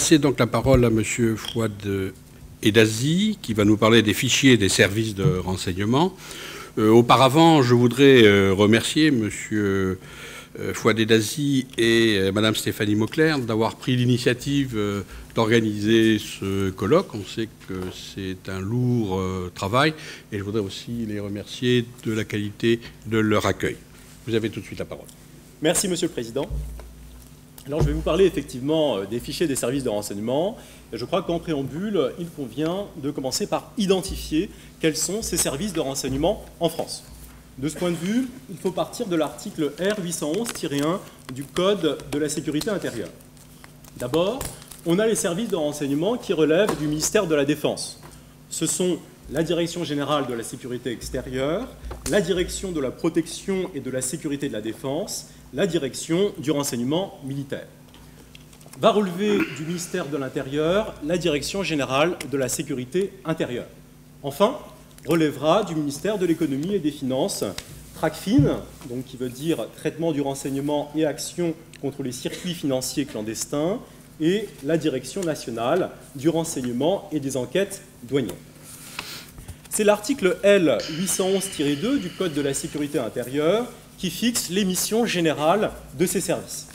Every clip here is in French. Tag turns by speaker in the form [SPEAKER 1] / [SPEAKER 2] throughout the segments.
[SPEAKER 1] passer donc la parole à M. Fouad Edazi, qui va nous parler des fichiers des services de renseignement. Auparavant, je voudrais remercier M. Fouad Edazi et Mme Stéphanie Mauclerc d'avoir pris l'initiative d'organiser ce colloque. On sait que c'est un lourd travail et je voudrais aussi les remercier de la qualité de leur accueil. Vous avez tout de suite la parole.
[SPEAKER 2] Merci, Monsieur le Président. Alors, je vais vous parler effectivement des fichiers des services de renseignement. Et je crois qu'en préambule, il convient de commencer par identifier quels sont ces services de renseignement en France. De ce point de vue, il faut partir de l'article R811-1 du Code de la sécurité intérieure. D'abord, on a les services de renseignement qui relèvent du ministère de la Défense. Ce sont la Direction générale de la sécurité extérieure, la Direction de la protection et de la sécurité de la défense, la Direction du renseignement militaire. Va relever du ministère de l'Intérieur la Direction générale de la sécurité intérieure. Enfin, relèvera du ministère de l'économie et des finances TRACFIN, donc qui veut dire traitement du renseignement et action contre les circuits financiers clandestins, et la Direction nationale du renseignement et des enquêtes douanières. C'est l'article L811-2 du Code de la sécurité intérieure qui fixe les missions générales de ces services.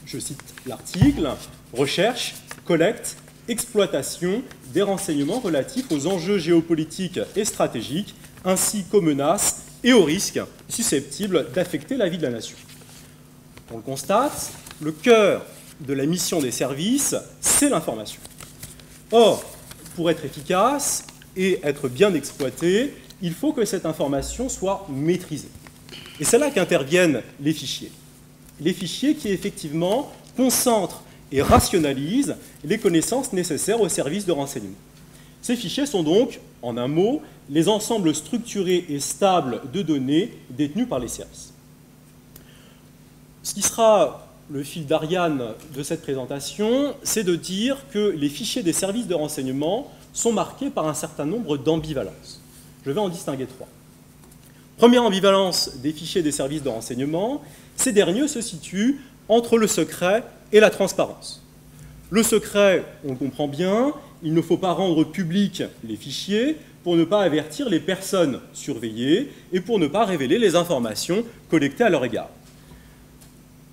[SPEAKER 2] Je cite l'article « Recherche, collecte, exploitation des renseignements relatifs aux enjeux géopolitiques et stratégiques, ainsi qu'aux menaces et aux risques susceptibles d'affecter la vie de la nation ». On le constate, le cœur de la mission des services, c'est l'information. Or, pour être efficace et être bien exploitée, il faut que cette information soit maîtrisée. Et c'est là qu'interviennent les fichiers. Les fichiers qui, effectivement, concentrent et rationalisent les connaissances nécessaires aux services de renseignement. Ces fichiers sont donc, en un mot, les ensembles structurés et stables de données détenus par les services. Ce qui sera le fil d'Ariane de cette présentation, c'est de dire que les fichiers des services de renseignement sont marqués par un certain nombre d'ambivalences. Je vais en distinguer trois. Première ambivalence des fichiers des services de renseignement, ces derniers se situent entre le secret et la transparence. Le secret, on le comprend bien, il ne faut pas rendre publics les fichiers pour ne pas avertir les personnes surveillées et pour ne pas révéler les informations collectées à leur égard.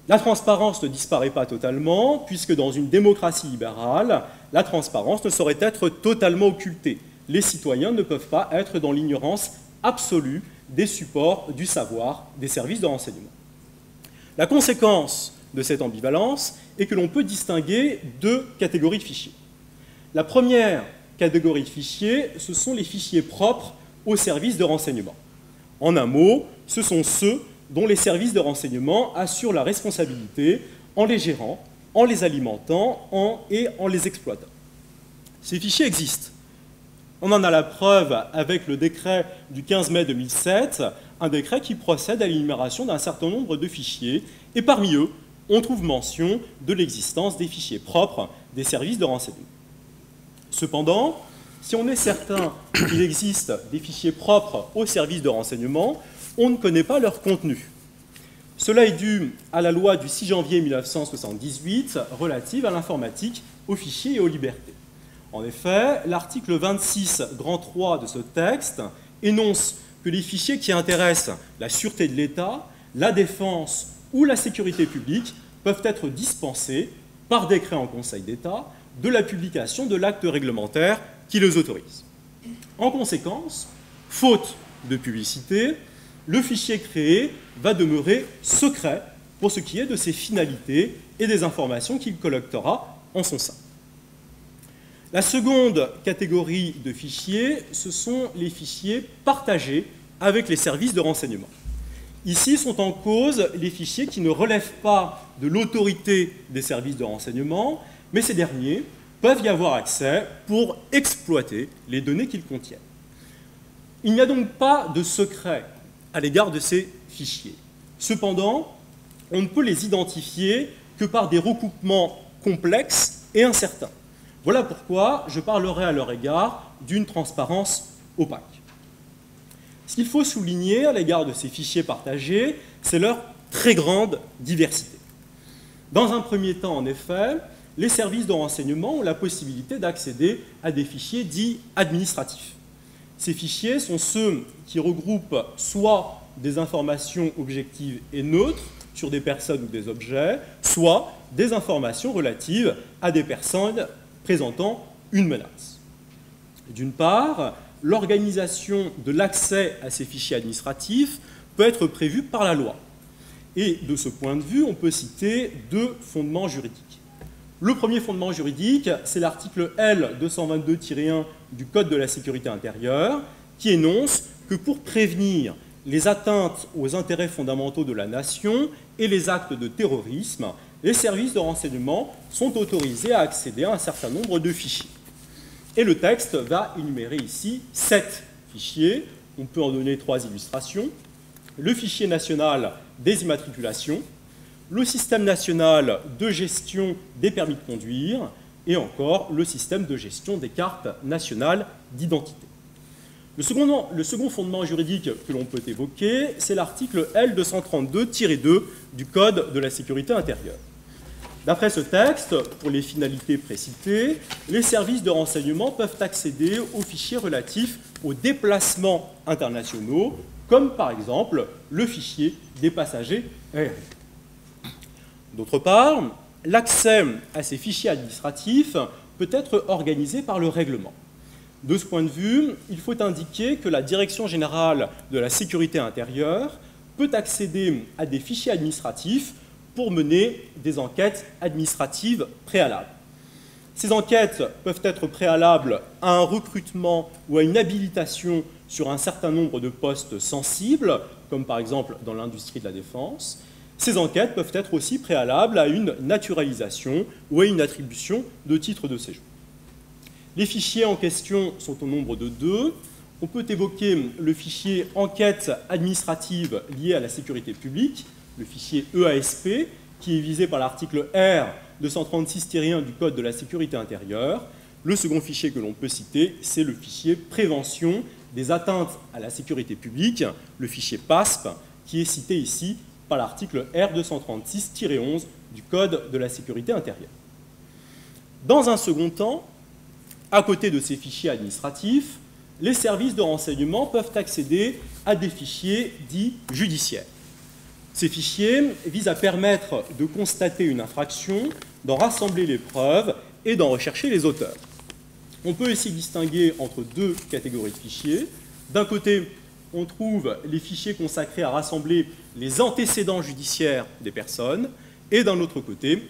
[SPEAKER 2] La transparence ne disparaît pas totalement, puisque dans une démocratie libérale, la transparence ne saurait être totalement occultée. Les citoyens ne peuvent pas être dans l'ignorance absolue des supports du savoir des services de renseignement. La conséquence de cette ambivalence est que l'on peut distinguer deux catégories de fichiers. La première catégorie de fichiers, ce sont les fichiers propres aux services de renseignement. En un mot, ce sont ceux dont les services de renseignement assurent la responsabilité en les gérant, en les alimentant et en les exploitant. Ces fichiers existent. On en a la preuve avec le décret du 15 mai 2007, un décret qui procède à l'énumération d'un certain nombre de fichiers, et parmi eux, on trouve mention de l'existence des fichiers propres des services de renseignement. Cependant, si on est certain qu'il existe des fichiers propres aux services de renseignement, on ne connaît pas leur contenu. Cela est dû à la loi du 6 janvier 1978 relative à l'informatique, aux fichiers et aux libertés. En effet, l'article 26, grand 3 de ce texte énonce que les fichiers qui intéressent la sûreté de l'État, la défense ou la sécurité publique peuvent être dispensés, par décret en Conseil d'État, de la publication de l'acte réglementaire qui les autorise. En conséquence, faute de publicité, le fichier créé va demeurer secret pour ce qui est de ses finalités et des informations qu'il collectera en son sein. La seconde catégorie de fichiers, ce sont les fichiers partagés avec les services de renseignement. Ici sont en cause les fichiers qui ne relèvent pas de l'autorité des services de renseignement, mais ces derniers peuvent y avoir accès pour exploiter les données qu'ils contiennent. Il n'y a donc pas de secret à l'égard de ces fichiers. Cependant, on ne peut les identifier que par des recoupements complexes et incertains. Voilà pourquoi je parlerai à leur égard d'une transparence opaque. Ce qu'il faut souligner à l'égard de ces fichiers partagés, c'est leur très grande diversité. Dans un premier temps, en effet, les services de renseignement ont la possibilité d'accéder à des fichiers dits administratifs. Ces fichiers sont ceux qui regroupent soit des informations objectives et neutres sur des personnes ou des objets, soit des informations relatives à des personnes présentant une menace. D'une part, l'organisation de l'accès à ces fichiers administratifs peut être prévue par la loi. Et de ce point de vue, on peut citer deux fondements juridiques. Le premier fondement juridique, c'est l'article L222-1 du Code de la sécurité intérieure, qui énonce que pour prévenir les atteintes aux intérêts fondamentaux de la nation et les actes de terrorisme, les services de renseignement sont autorisés à accéder à un certain nombre de fichiers. Et le texte va énumérer ici 7 fichiers. On peut en donner 3 illustrations. Le fichier national des immatriculations, le système national de gestion des permis de conduire et encore le système de gestion des cartes nationales d'identité. Le second fondement juridique que l'on peut évoquer, c'est l'article L232-2 du Code de la sécurité intérieure. D'après ce texte, pour les finalités précitées, les services de renseignement peuvent accéder aux fichiers relatifs aux déplacements internationaux, comme par exemple le fichier des passagers aériens. D'autre part, l'accès à ces fichiers administratifs peut être organisé par le règlement. De ce point de vue, il faut indiquer que la Direction générale de la sécurité intérieure peut accéder à des fichiers administratifs pour mener des enquêtes administratives préalables. Ces enquêtes peuvent être préalables à un recrutement ou à une habilitation sur un certain nombre de postes sensibles, comme par exemple dans l'industrie de la défense. Ces enquêtes peuvent être aussi préalables à une naturalisation ou à une attribution de titre de séjour. Les fichiers en question sont au nombre de 2. On peut évoquer le fichier enquête administrative liée à la sécurité publique, le fichier EASP, qui est visé par l'article R 236-1 du Code de la sécurité intérieure. Le second fichier que l'on peut citer, c'est le fichier prévention des atteintes à la sécurité publique, le fichier PASP, qui est cité ici par l'article R 236-11 du Code de la sécurité intérieure. Dans un second temps, à côté de ces fichiers administratifs, les services de renseignement peuvent accéder à des fichiers dits judiciaires. Ces fichiers visent à permettre de constater une infraction, d'en rassembler les preuves et d'en rechercher les auteurs. On peut ici distinguer entre deux catégories de fichiers. D'un côté, on trouve les fichiers consacrés à rassembler les antécédents judiciaires des personnes, et d'un autre côté,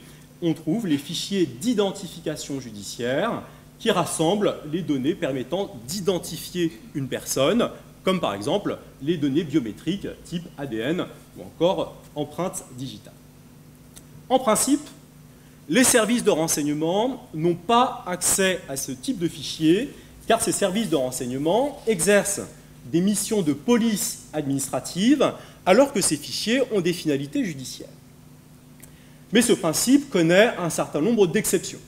[SPEAKER 2] on trouve les fichiers d'identification judiciaire qui rassemblent les données permettant d'identifier une personne, comme par exemple les données biométriques type ADN ou encore empreintes digitales. En principe, les services de renseignement n'ont pas accès à ce type de fichiers, car ces services de renseignement exercent des missions de police administrative, alors que ces fichiers ont des finalités judiciaires. Mais ce principe connaît un certain nombre d'exceptions.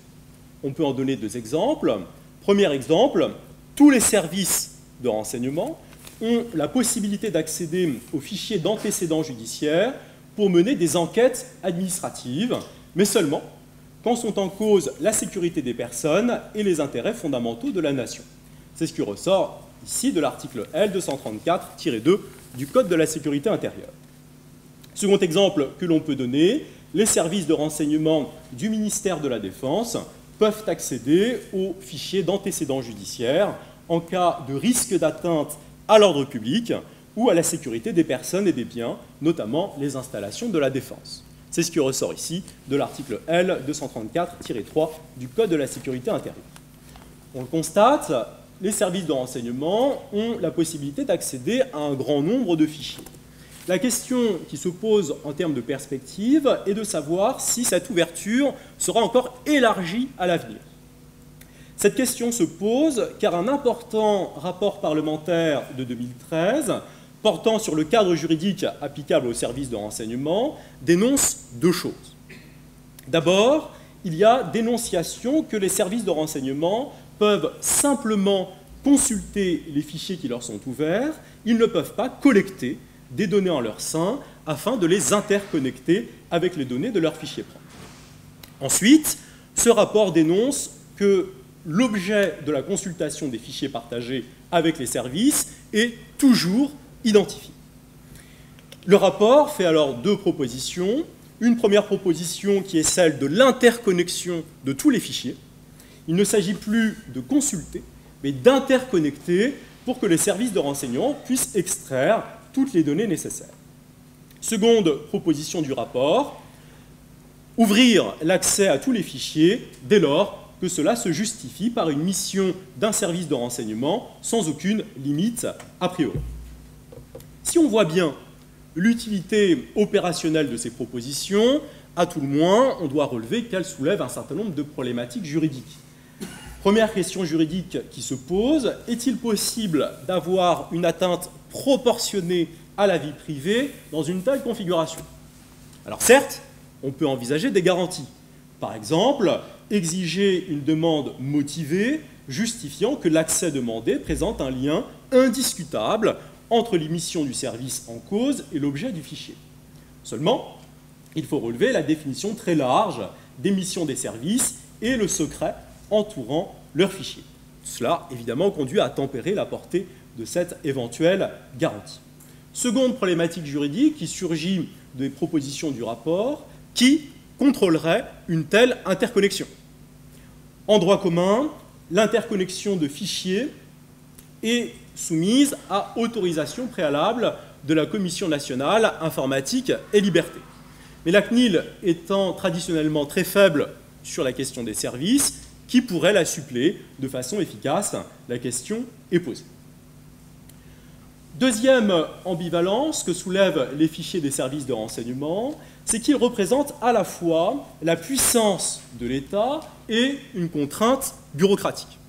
[SPEAKER 2] On peut en donner 2 exemples. Premier exemple, tous les services de renseignement ont la possibilité d'accéder aux fichiers d'antécédents judiciaires pour mener des enquêtes administratives, mais seulement quand sont en cause la sécurité des personnes et les intérêts fondamentaux de la nation. C'est ce qui ressort ici de l'article L234-2 du Code de la sécurité intérieure. Second exemple que l'on peut donner, les services de renseignement du ministère de la Défense peuvent accéder aux fichiers d'antécédents judiciaires en cas de risque d'atteinte à l'ordre public ou à la sécurité des personnes et des biens, notamment les installations de la défense. C'est ce qui ressort ici de l'article L234-3 du Code de la sécurité intérieure. On le constate, les services de renseignement ont la possibilité d'accéder à un grand nombre de fichiers. La question qui se pose en termes de perspective est de savoir si cette ouverture sera encore élargie à l'avenir. Cette question se pose car un important rapport parlementaire de 2013 portant sur le cadre juridique applicable aux services de renseignement dénonce 2 choses. D'abord, il y a dénonciation que les services de renseignement peuvent simplement consulter les fichiers qui leur sont ouverts, ils ne peuvent pas collecter des données en leur sein afin de les interconnecter avec les données de leur fichier propre. Ensuite, ce rapport dénonce que l'objet de la consultation des fichiers partagés avec les services est toujours identifié. Le rapport fait alors deux propositions. Une première proposition qui est celle de l'interconnexion de tous les fichiers. Il ne s'agit plus de consulter, mais d'interconnecter pour que les services de renseignement puissent extraire toutes les données nécessaires. Seconde proposition du rapport, ouvrir l'accès à tous les fichiers dès lors que cela se justifie par une mission d'un service de renseignement sans aucune limite a priori. Si on voit bien l'utilité opérationnelle de ces propositions, à tout le moins, on doit relever qu'elles soulèvent un certain nombre de problématiques juridiques. Première question juridique qui se pose, est-il possible d'avoir une atteinte proportionnée à la vie privée dans une telle configuration? Alors certes, on peut envisager des garanties. Par exemple, exiger une demande motivée justifiant que l'accès demandé présente un lien indiscutable entre les missions du service en cause et l'objet du fichier. Seulement, il faut relever la définition très large des missions des services et le secret entourant leurs fichiers. Cela, évidemment, conduit à tempérer la portée de cette éventuelle garantie. Seconde problématique juridique qui surgit des propositions du rapport, qui contrôlerait une telle interconnexion? En droit commun, l'interconnexion de fichiers est soumise à autorisation préalable de la Commission nationale informatique et liberté. Mais la CNIL étant traditionnellement très faible sur la question des services, qui pourrait la suppléer de façon efficace? La question est posée. Deuxième ambivalence que soulèvent les fichiers des services de renseignement, c'est qu'ils représentent à la fois la puissance de l'État et une contrainte bureaucratique.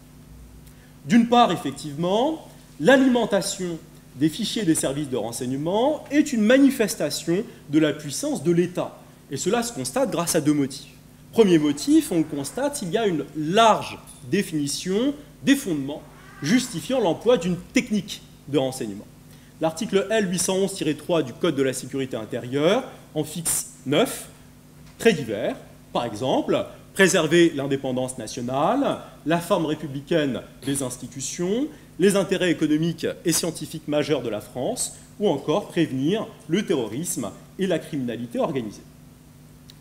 [SPEAKER 2] D'une part, effectivement, l'alimentation des fichiers des services de renseignement est une manifestation de la puissance de l'État. Et cela se constate grâce à deux motifs. Premier motif, on le constate, il y a une large définition des fondements justifiant l'emploi d'une technique de renseignement. L'article L811-3 du Code de la sécurité intérieure en fixe 9, très divers. Par exemple, préserver l'indépendance nationale, la forme républicaine des institutions, les intérêts économiques et scientifiques majeurs de la France, ou encore prévenir le terrorisme et la criminalité organisée.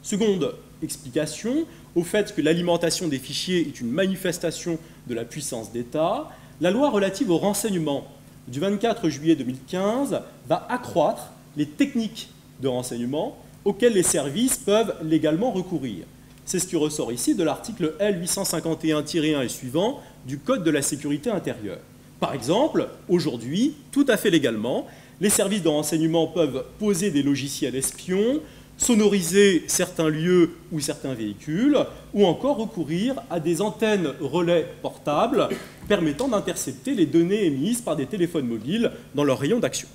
[SPEAKER 2] Seconde explication, au fait que l'alimentation des fichiers est une manifestation de la puissance d'État, la loi relative au renseignement du 24 juillet 2015 va accroître les techniques de renseignement auxquelles les services peuvent légalement recourir. C'est ce qui ressort ici de l'article L851-1 et suivant du Code de la sécurité intérieure. Par exemple, aujourd'hui, tout à fait légalement, les services de renseignement peuvent poser des logiciels espions, sonoriser certains lieux ou certains véhicules, ou encore recourir à des antennes relais portables permettant d'intercepter les données émises par des téléphones mobiles dans leur rayon d'action.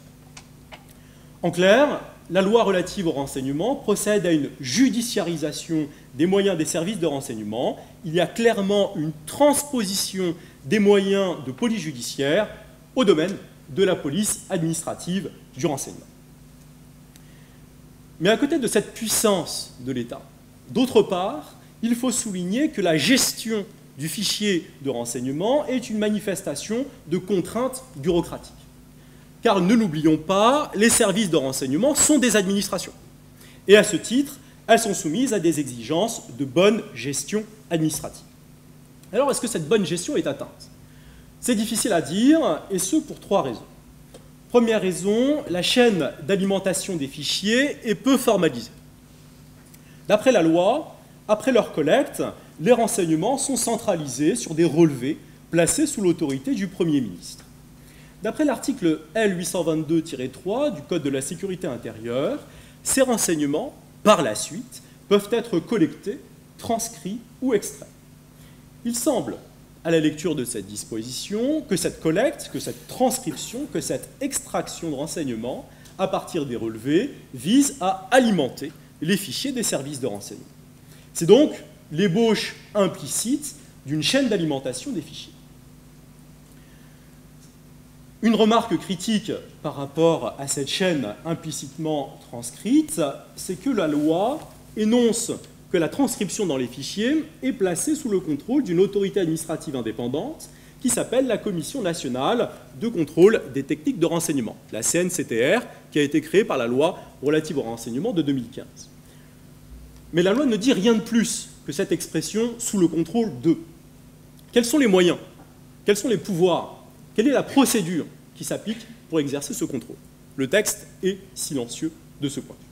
[SPEAKER 2] En clair, la loi relative au renseignement procède à une judiciarisation des moyens des services de renseignement. Il y a clairement une transposition des moyens de police judiciaire au domaine de la police administrative du renseignement. Mais à côté de cette puissance de l'État, d'autre part, il faut souligner que la gestion du fichier de renseignement est une manifestation de contraintes bureaucratiques. Car ne l'oublions pas, les services de renseignement sont des administrations. Et à ce titre, elles sont soumises à des exigences de bonne gestion administrative. Alors, est-ce que cette bonne gestion est atteinte? C'est difficile à dire, et ce pour trois raisons. Première raison, la chaîne d'alimentation des fichiers est peu formalisée. D'après la loi, après leur collecte, les renseignements sont centralisés sur des relevés placés sous l'autorité du Premier ministre. D'après l'article L822-3 du Code de la sécurité intérieure, ces renseignements, par la suite, peuvent être collectés, transcrits ou extraits. Il semble, à la lecture de cette disposition, que cette collecte, que cette transcription, que cette extraction de renseignements à partir des relevés vise à alimenter les fichiers des services de renseignement. C'est donc l'ébauche implicite d'une chaîne d'alimentation des fichiers. Une remarque critique par rapport à cette chaîne implicitement transcrite, c'est que la loi énonce que la transcription dans les fichiers est placée sous le contrôle d'une autorité administrative indépendante qui s'appelle la Commission nationale de contrôle des techniques de renseignement, la CNCTR, qui a été créée par la loi relative au renseignement de 2015. Mais la loi ne dit rien de plus que cette expression « sous le contrôle de ». Quels sont les moyens? Quels sont les pouvoirs? Quelle est la procédure qui s'applique pour exercer ce contrôle? Le texte est silencieux de ce point de vue.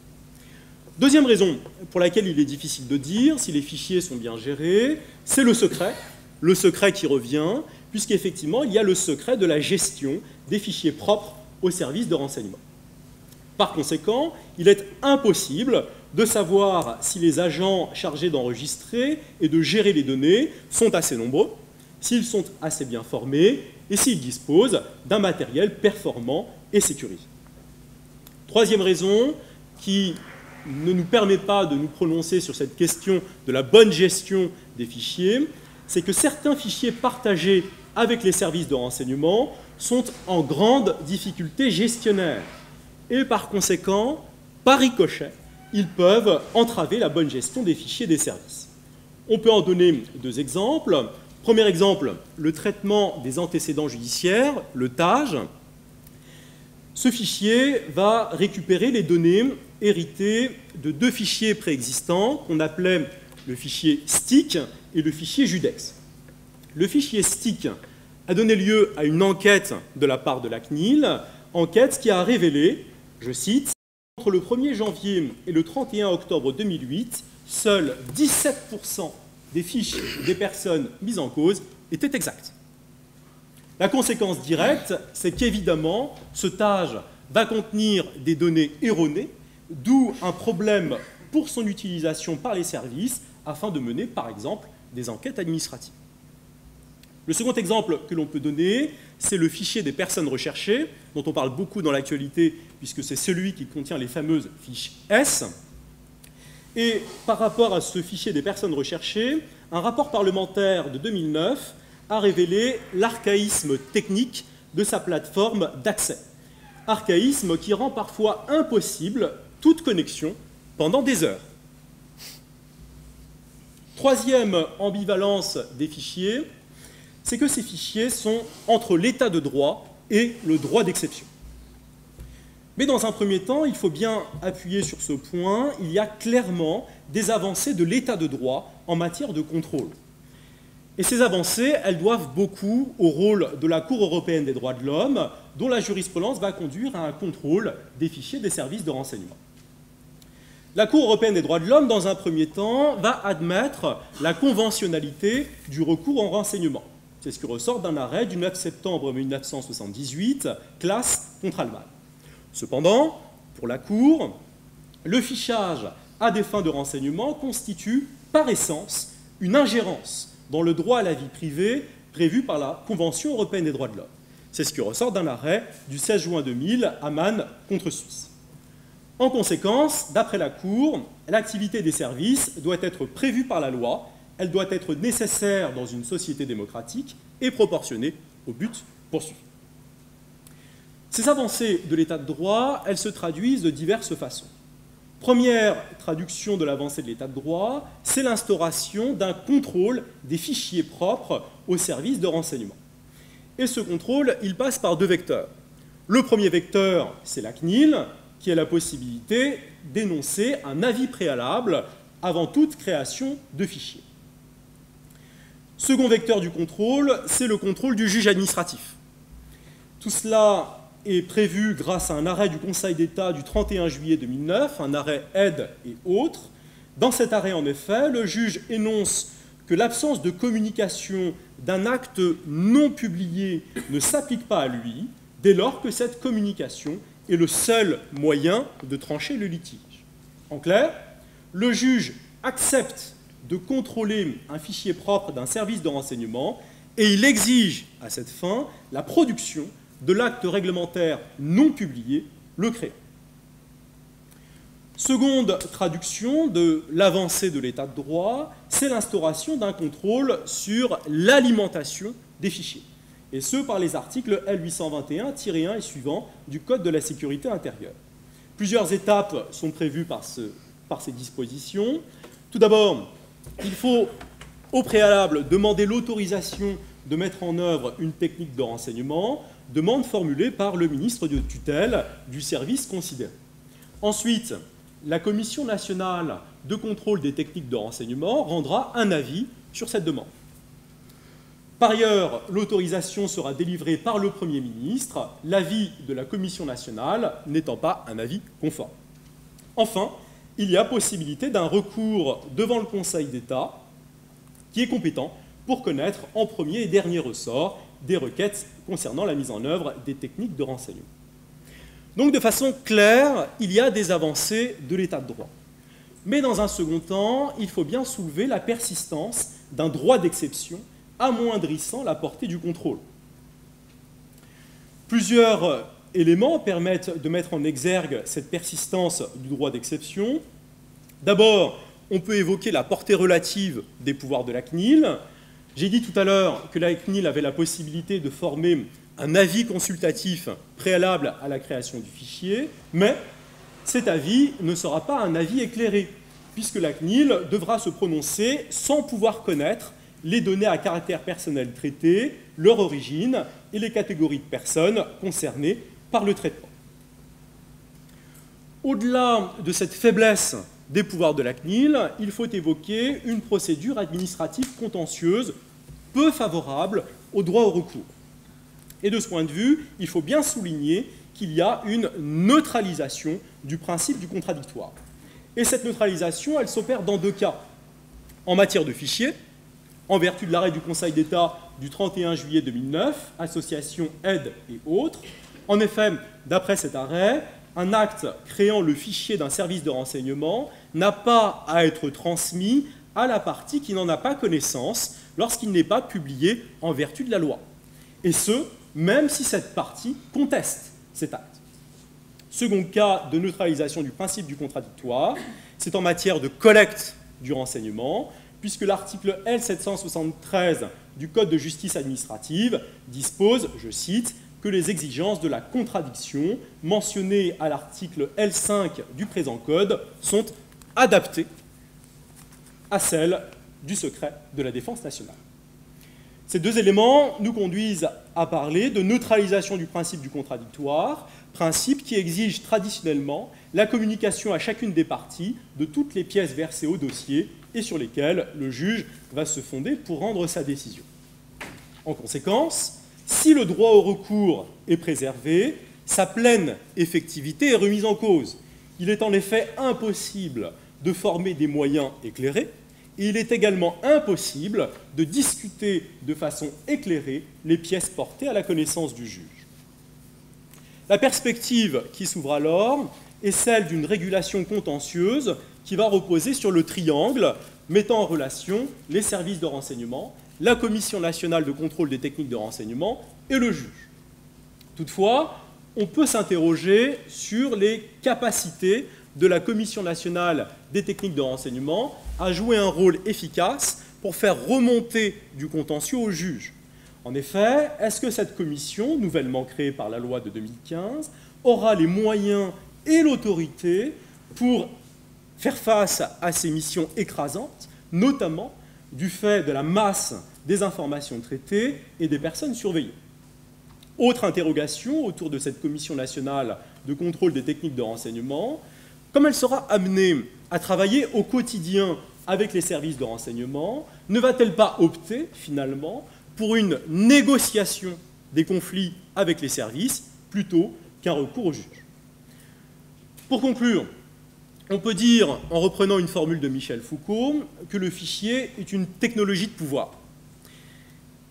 [SPEAKER 2] Deuxième raison pour laquelle il est difficile de dire si les fichiers sont bien gérés, c'est le secret qui revient, puisqu'effectivement, il y a le secret de la gestion des fichiers propres aux services de renseignement. Par conséquent, il est impossible de savoir si les agents chargés d'enregistrer et de gérer les données sont assez nombreux, s'ils sont assez bien formés et s'ils disposent d'un matériel performant et sécurisé. Troisième raison qui ne nous permet pas de nous prononcer sur cette question de la bonne gestion des fichiers, c'est que certains fichiers partagés avec les services de renseignement sont en grande difficulté gestionnaire et par conséquent, par ricochet, ils peuvent entraver la bonne gestion des fichiers des services. On peut en donner deux exemples. Premier exemple, le traitement des antécédents judiciaires, le TAJ. Ce fichier va récupérer les données héritées de deux fichiers préexistants qu'on appelait le fichier STIC et le fichier JUDEX. Le fichier STIC a donné lieu à une enquête de la part de la CNIL, enquête qui a révélé, je cite, « Entre le 1er janvier et le 31 octobre 2008, seuls 17% des fiches des personnes mises en cause étaient exactes. » La conséquence directe, c'est qu'évidemment, ce TAJ va contenir des données erronées, d'où un problème pour son utilisation par les services afin de mener, par exemple, des enquêtes administratives. Le second exemple que l'on peut donner, c'est le fichier des personnes recherchées, dont on parle beaucoup dans l'actualité, puisque c'est celui qui contient les fameuses fiches S. Et par rapport à ce fichier des personnes recherchées, un rapport parlementaire de 2009 a révélé l'archaïsme technique de sa plateforme d'accès. Archaïsme qui rend parfois impossible toute connexion pendant des heures. Troisième ambivalence des fichiers, c'est que ces fichiers sont entre l'état de droit et le droit d'exception. Mais dans un premier temps, il faut bien appuyer sur ce point, il y a clairement des avancées de l'état de droit en matière de contrôle. Et ces avancées, elles doivent beaucoup au rôle de la Cour européenne des droits de l'homme, dont la jurisprudence va conduire à un contrôle des fichiers des services de renseignement. La Cour européenne des droits de l'homme, dans un premier temps, va admettre la conventionnalité du recours en renseignement. C'est ce qui ressort d'un arrêt du 9 septembre 1978, classe contre Allemagne. Cependant, pour la Cour, le fichage à des fins de renseignement constitue, par essence, une ingérence dans le droit à la vie privée prévu par la Convention européenne des droits de l'homme. C'est ce qui ressort d'un arrêt du 16 juin 2000, Hammann contre Suisse. En conséquence, d'après la Cour, l'activité des services doit être prévue par la loi, elle doit être nécessaire dans une société démocratique et proportionnée au but poursuivi. Ces avancées de l'état de droit, elles se traduisent de diverses façons. Première traduction de l'avancée de l'état de droit, c'est l'instauration d'un contrôle des fichiers propres aux services de renseignement. Et ce contrôle, il passe par deux vecteurs. Le premier vecteur, c'est la CNIL, qui a la possibilité d'énoncer un avis préalable avant toute création de fichiers. Second vecteur du contrôle, c'est le contrôle du juge administratif. Tout cela est prévu grâce à un arrêt du Conseil d'État du 31 juillet 2009, un arrêt aide et autres. Dans cet arrêt, en effet, le juge énonce que l'absence de communication d'un acte non publié ne s'applique pas à lui, dès lors que cette communication est le seul moyen de trancher le litige. En clair, le juge accepte de contrôler un fichier propre d'un service de renseignement et il exige, à cette fin, la production de l'acte réglementaire non publié, le créant. Seconde traduction de l'avancée de l'état de droit, c'est l'instauration d'un contrôle sur l'alimentation des fichiers, et ce par les articles L821-1 et suivants du Code de la sécurité intérieure. Plusieurs étapes sont prévues par ces dispositions. Tout d'abord, il faut au préalable demander l'autorisation de mettre en œuvre une technique de renseignement, demande formulée par le ministre de tutelle du service considéré. Ensuite, la Commission nationale de contrôle des techniques de renseignement rendra un avis sur cette demande. Par ailleurs, l'autorisation sera délivrée par le Premier ministre, l'avis de la Commission nationale n'étant pas un avis conforme. Enfin, il y a possibilité d'un recours devant le Conseil d'État, qui est compétent pour connaître en premier et dernier ressort des requêtes concernant la mise en œuvre des techniques de renseignement. Donc, de façon claire, il y a des avancées de l'état de droit. Mais dans un second temps, il faut bien soulever la persistance d'un droit d'exception amoindrissant la portée du contrôle. Plusieurs éléments permettent de mettre en exergue cette persistance du droit d'exception. D'abord, on peut évoquer la portée relative des pouvoirs de la CNIL. J'ai dit tout à l'heure que la CNIL avait la possibilité de former un avis consultatif préalable à la création du fichier, mais cet avis ne sera pas un avis éclairé, puisque la CNIL devra se prononcer sans pouvoir connaître les données à caractère personnel traitées, leur origine et les catégories de personnes concernées par le traitement. Au-delà de cette faiblesse des pouvoirs de la CNIL, il faut évoquer une procédure administrative contentieuse peu favorable au droit au recours. Et de ce point de vue, il faut bien souligner qu'il y a une neutralisation du principe du contradictoire. Et cette neutralisation, elle s'opère dans deux cas. En matière de fichiers, en vertu de l'arrêt du Conseil d'État du 31 juillet 2009, association, aide et autres. En effet, d'après cet arrêt, un acte créant le fichier d'un service de renseignement n'a pas à être transmis à la partie qui n'en a pas connaissance lorsqu'il n'est pas publié en vertu de la loi. Et ce, même si cette partie conteste cet acte. Second cas de neutralisation du principe du contradictoire, c'est en matière de collecte du renseignement, puisque l'article L773 du Code de justice administrative dispose, je cite, que les exigences de la contradiction mentionnées à l'article L5 du présent Code sont adaptées à celles du secret de la défense nationale. Ces deux éléments nous conduisent à parler de neutralisation du principe du contradictoire, principe qui exige traditionnellement la communication à chacune des parties de toutes les pièces versées au dossier et sur lesquelles le juge va se fonder pour rendre sa décision. En conséquence, si le droit au recours est préservé, sa pleine effectivité est remise en cause. Il est en effet impossible de former des moyens éclairés, et il est également impossible de discuter de façon éclairée les pièces portées à la connaissance du juge. La perspective qui s'ouvre alors est celle d'une régulation contentieuse qui va reposer sur le triangle mettant en relation les services de renseignement, la Commission nationale de contrôle des techniques de renseignement et le juge. Toutefois, on peut s'interroger sur les capacités de la Commission nationale des techniques de renseignement à jouer un rôle efficace pour faire remonter du contentieux au juge. En effet, est-ce que cette commission, nouvellement créée par la loi de 2015, aura les moyens et l'autorité pour faire face à ces missions écrasantes, notamment du fait de la masse des informations traitées et des personnes surveillées? Autre interrogation autour de cette Commission nationale de contrôle des techniques de renseignement, comme elle sera amenée à travailler au quotidien avec les services de renseignement, ne va-t-elle pas opter, finalement, pour une négociation des conflits avec les services plutôt qu'un recours au juge? Pour conclure, on peut dire, en reprenant une formule de Michel Foucault, que le fichier est une technologie de pouvoir.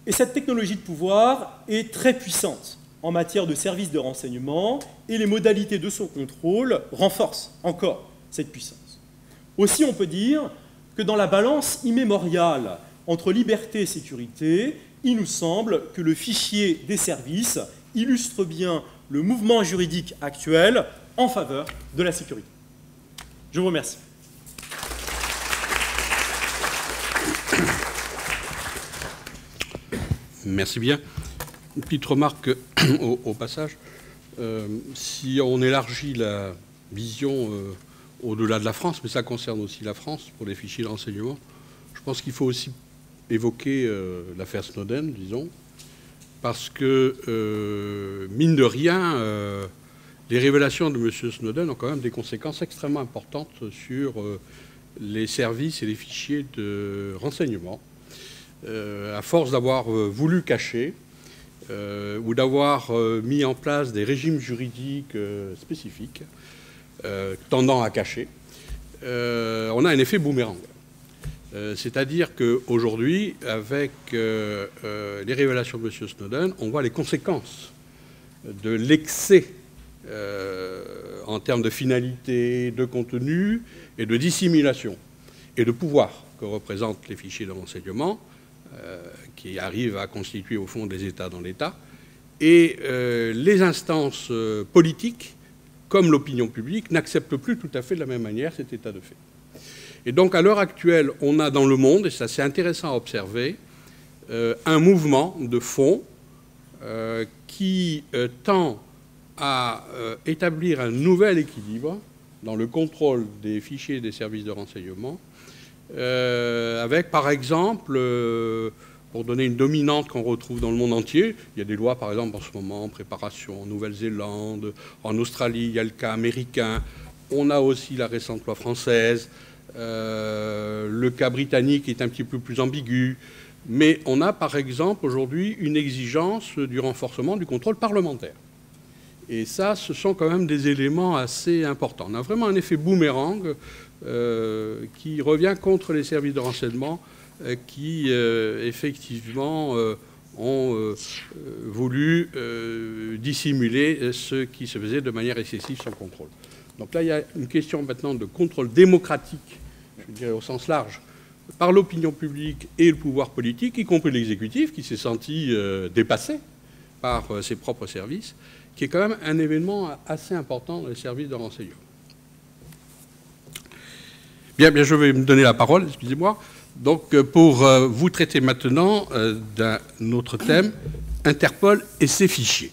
[SPEAKER 2] Et cette technologie de pouvoir est très puissante en matière de services de renseignement et les modalités de son contrôle renforcent encore cette puissance. Aussi, on peut dire que dans la balance immémoriale entre liberté et sécurité, il nous semble que le fichier des services illustre bien le mouvement juridique actuel en faveur de la sécurité. Je vous remercie.
[SPEAKER 1] Merci bien. Une petite remarque au passage. Si on élargit la vision au-delà de la France, mais ça concerne aussi la France pour les fichiers de renseignement. Je pense qu'il faut aussi évoquer l'affaire Snowden, disons, parce que, mine de rien, les révélations de M. Snowden ont quand même des conséquences extrêmement importantes sur les services et les fichiers de renseignement. À force d'avoir voulu cacher ou d'avoir mis en place des régimes juridiques spécifiques tendant à cacher, on a un effet boomerang. C'est-à-dire qu'aujourd'hui, avec les révélations de M. Snowden, on voit les conséquences de l'excès en termes de finalité, de contenu et de dissimulation et de pouvoir que représentent les fichiers de renseignement qui arrivent à constituer au fond des États dans l'État. Et les instances politiques, comme l'opinion publique, n'acceptent plus tout à fait de la même manière cet état de fait. Et donc, à l'heure actuelle, on a dans le monde, et ça c'est intéressant à observer, un mouvement de fond qui tend à établir un nouvel équilibre dans le contrôle des fichiers des services de renseignement, avec, par exemple, pour donner une dominante qu'on retrouve dans le monde entier, il y a des lois, par exemple, en ce moment, en préparation en Nouvelle-Zélande, en Australie, il y a le cas américain, on a aussi la récente loi française, le cas britannique est un petit peu plus ambigu, mais on a, par exemple, aujourd'hui, une exigence du renforcement du contrôle parlementaire. Et ça, ce sont quand même des éléments assez importants. On a vraiment un effet boomerang qui revient contre les services de renseignement qui, effectivement, ont voulu dissimuler ce qui se faisait de manière excessive sans contrôle. Donc là, il y a une question maintenant de contrôle démocratique, je dirais au sens large, par l'opinion publique et le pouvoir politique, y compris l'exécutif, qui s'est senti dépassé par ses propres services, qui est quand même un événement assez important dans les services de renseignement. Bien, je vais me donner la parole, excusez-moi. Donc, pour vous traiter maintenant d'un autre thème, Interpol et ses fichiers.